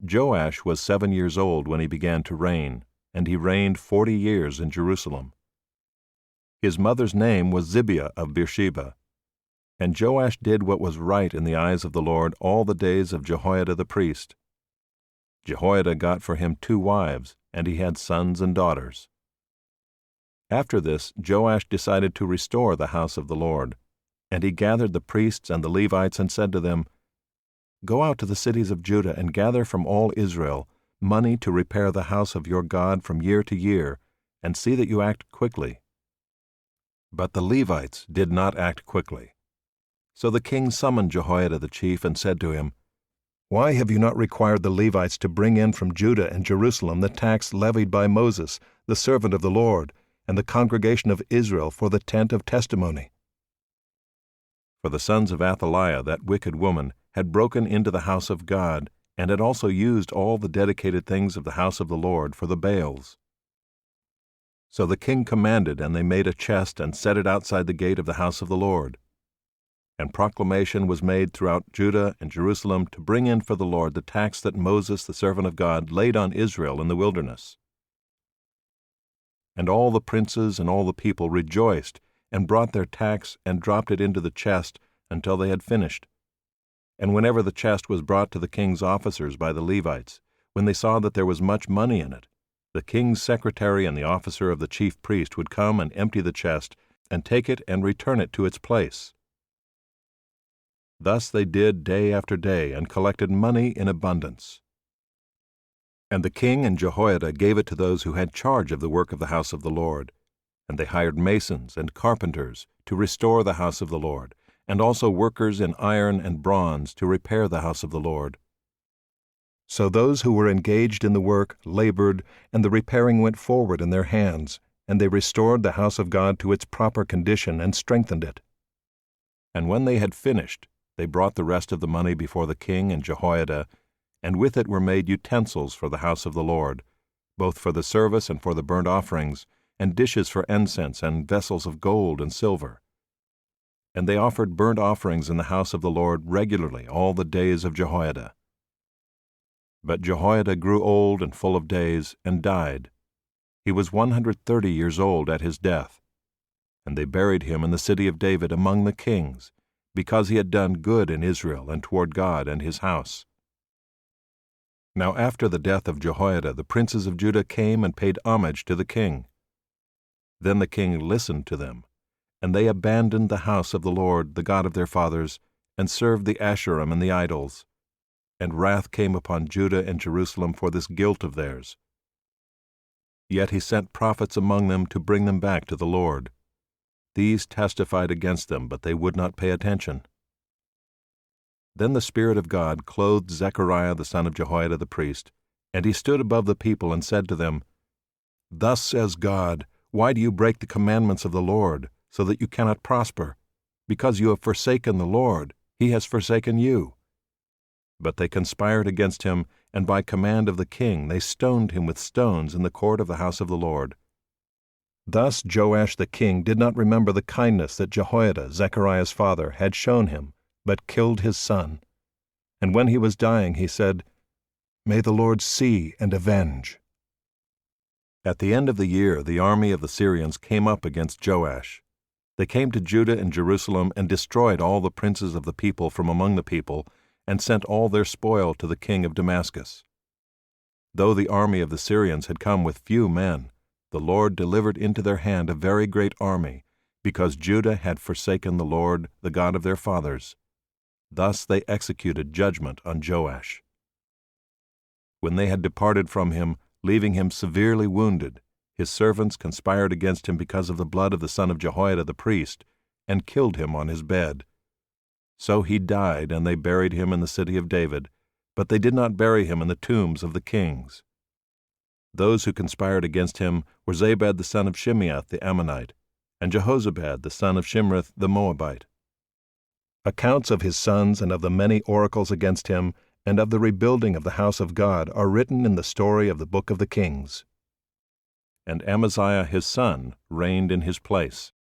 Joash was 7 years old when he began to reign, and he reigned 40 years in Jerusalem. His mother's name was Zibiah of Beersheba. And Joash did what was right in the eyes of the Lord all the days of Jehoiada the priest. Jehoiada got for him 2 wives, and he had sons and daughters. After this, Joash decided to restore the house of the Lord, and he gathered the priests and the Levites and said to them, "Go out to the cities of Judah and gather from all Israel money to repair the house of your God from year to year, and see that you act quickly." But the Levites did not act quickly. So the king summoned Jehoiada the chief and said to him, "Why have you not required the Levites to bring in from Judah and Jerusalem the tax levied by Moses, the servant of the Lord, and the congregation of Israel for the tent of testimony?" For the sons of Athaliah, that wicked woman, had broken into the house of God, and had also used all the dedicated things of the house of the Lord for the Baals. So the king commanded, and they made a chest and set it outside the gate of the house of the Lord. And proclamation was made throughout Judah and Jerusalem to bring in for the Lord the tax that Moses, the servant of God, laid on Israel in the wilderness. And all the princes and all the people rejoiced, and brought their tax and dropped it into the chest until they had finished. And whenever the chest was brought to the king's officers by the Levites, when they saw that there was much money in it, the king's secretary and the officer of the chief priest would come and empty the chest, and take it and return it to its place. Thus they did day after day, and collected money in abundance. And the king and Jehoiada gave it to those who had charge of the work of the house of the Lord. And they hired masons and carpenters to restore the house of the Lord, and also workers in iron and bronze to repair the house of the Lord. So those who were engaged in the work labored, and the repairing went forward in their hands, and they restored the house of God to its proper condition and strengthened it. And when they had finished, they brought the rest of the money before the king and Jehoiada, and with it were made utensils for the house of the Lord, both for the service and for the burnt offerings, and dishes for incense, and vessels of gold and silver. And they offered burnt offerings in the house of the Lord regularly all the days of Jehoiada. But Jehoiada grew old and full of days, and died. He was 130 years old at his death. And they buried him in the city of David among the kings, because he had done good in Israel and toward God and his house. Now after the death of Jehoiada, the princes of Judah came and paid homage to the king. Then the king listened to them, and they abandoned the house of the Lord, the God of their fathers, and served the Asherim and the idols. And wrath came upon Judah and Jerusalem for this guilt of theirs. Yet he sent prophets among them to bring them back to the Lord. These testified against them, but they would not pay attention. Then the Spirit of God clothed Zechariah the son of Jehoiada the priest, and he stood above the people and said to them, "Thus says God, why do you break the commandments of the Lord, so that you cannot prosper? Because you have forsaken the Lord, he has forsaken you." But they conspired against him, and by command of the king they stoned him with stones in the court of the house of the Lord. Thus Joash the king did not remember the kindness that Jehoiada, Zechariah's father, had shown him, but killed his son. And when he was dying, he said, "May the Lord see and avenge." At the end of the year, the army of the Syrians came up against Joash. They came to Judah and Jerusalem and destroyed all the princes of the people from among the people, and sent all their spoil to the king of Damascus. Though the army of the Syrians had come with few men, the Lord delivered into their hand a very great army, because Judah had forsaken the Lord, the God of their fathers. Thus they executed judgment on Joash. When they had departed from him, leaving him severely wounded, his servants conspired against him because of the blood of the son of Jehoiada the priest, and killed him on his bed. So he died, and they buried him in the city of David, but they did not bury him in the tombs of the kings. Those who conspired against him were Zabad the son of Shimeath the Ammonite, and Jehozabad the son of Shimrith the Moabite. Accounts of his sons and of the many oracles against him, and of the rebuilding of the house of God, are written in the story of the book of the Kings. And Amaziah his son reigned in his place.